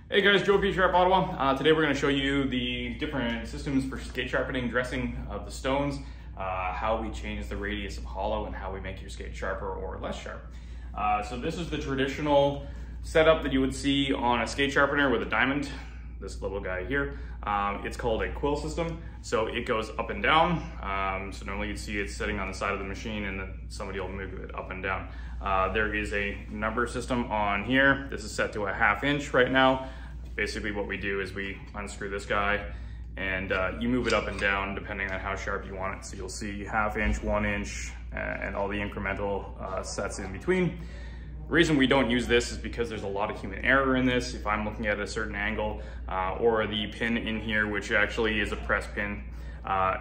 Hey guys, Joe P. Sharp, Ottawa. Today we're going to show you the different systems for skate sharpening, dressing of the stones, how we change the radius of hollow, and how we make your skate sharper or less sharp. So this is the traditional setup that you would see on a skate sharpener with a diamond, this little guy here. It's called a quill system, so it goes up and down. So normally you'd see it sitting on the side of the machine and then somebody will move it up and down. There is a number system on here. This is set to a 1/2 inch right now. Basically what we do is we unscrew this guy and you move it up and down depending on how sharp you want it. So you'll see 1/2 inch, 1 inch, and all the incremental sets in between. The reason we don't use this is because there's a lot of human error in this. If I'm looking at a certain angle or the pin in here, which actually is a press pin,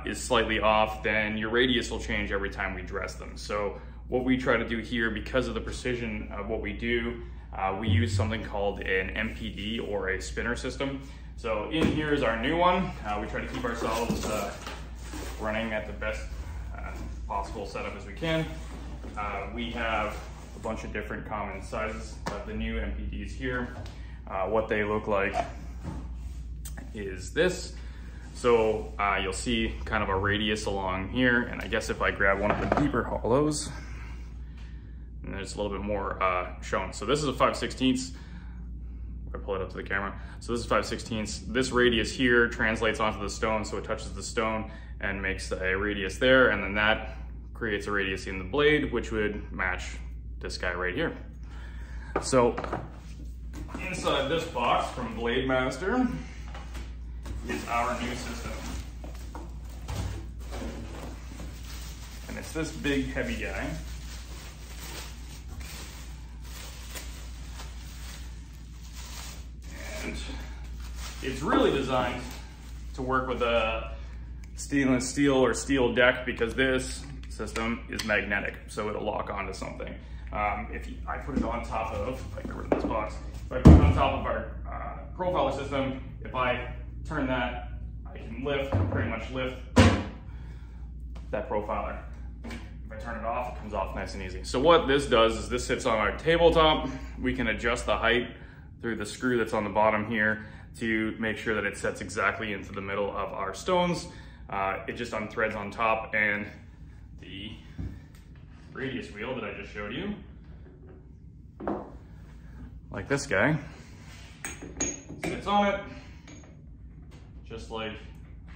is slightly off, then your radius will change every time we dress them. So what we try to do here, because of the precision of what we do, we use something called an MPD or a spinner system. So in here is our new one. We try to keep ourselves running at the best possible setup as we can. We have a bunch of different common sizes of the new MPDs here. What they look like is this. So you'll see kind of a radius along here, and I guess if I grab one of the deeper hollows, and there's a little bit more shown. So this is a 5/16. I pull it up to the camera. So this is 5/16. This radius here translates onto the stone, so it touches the stone and makes a radius there, and then that creates a radius in the blade, which would match this guy right here. So inside this box from Blademaster is our new system. And it's this big, heavy guy. And it's really designed to work with a stainless steel or steel deck because this system is magnetic, so it'll lock onto something. I put it on top of, if I get rid of this box, if I put it on top of our profiler system, if I turn that, I can pretty much lift that profiler. If I turn it off, it comes off nice and easy. So what this does is this sits on our tabletop. We can adjust the height through the screw that's on the bottom here to make sure that it sets exactly into the middle of our stones. It just unthreads on top, and the radius wheel that I just showed you, like this guy, sits on it, just like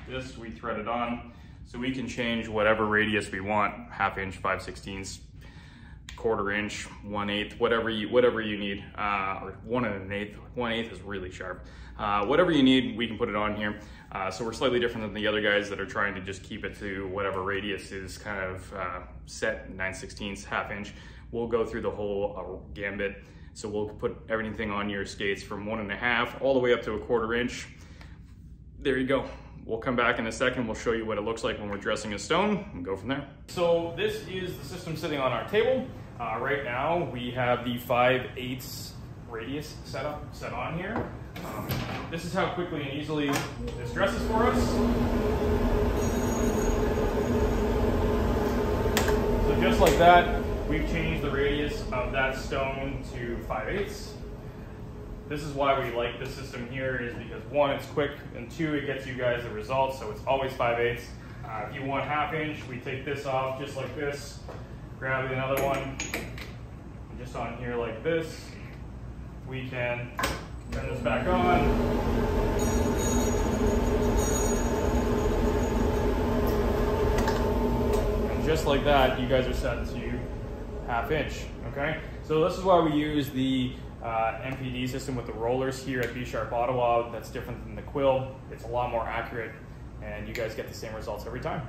this. We thread it on, so we can change whatever radius we want, 1/2 inch, 5/16, 1/4 inch, 1/8, whatever you need, or 1 1/8. 1/8 is really sharp. Whatever you need, we can put it on here. So we're slightly different than the other guys that are trying to just keep it to whatever radius is kind of set, 9/16, 1/2 inch. We'll go through the whole gambit. So we'll put everything on your skates from 1 1/2 all the way up to 1/4 inch. There you go. We'll come back in a second. We'll show you what it looks like when we're dressing a stone and go from there. So this is the system sitting on our table. Right now we have the 5/8 radius set on here. This is how quickly and easily this dresses for us. So just like that, we've changed the radius of that stone to 5/8. This is why we like this system here, is because 1, it's quick, and 2, it gets you guys the results, so it's always 5/8. If you want 1/2 inch, we take this off just like this, grab another one, and just on here like this, we can turn this back on. And just like that, you guys are set to 1/2 inch, okay? So this is why we use the MPD system with the rollers here at B Sharp Ottawa. That's different than the quill. It's a lot more accurate, and you guys get the same results every time.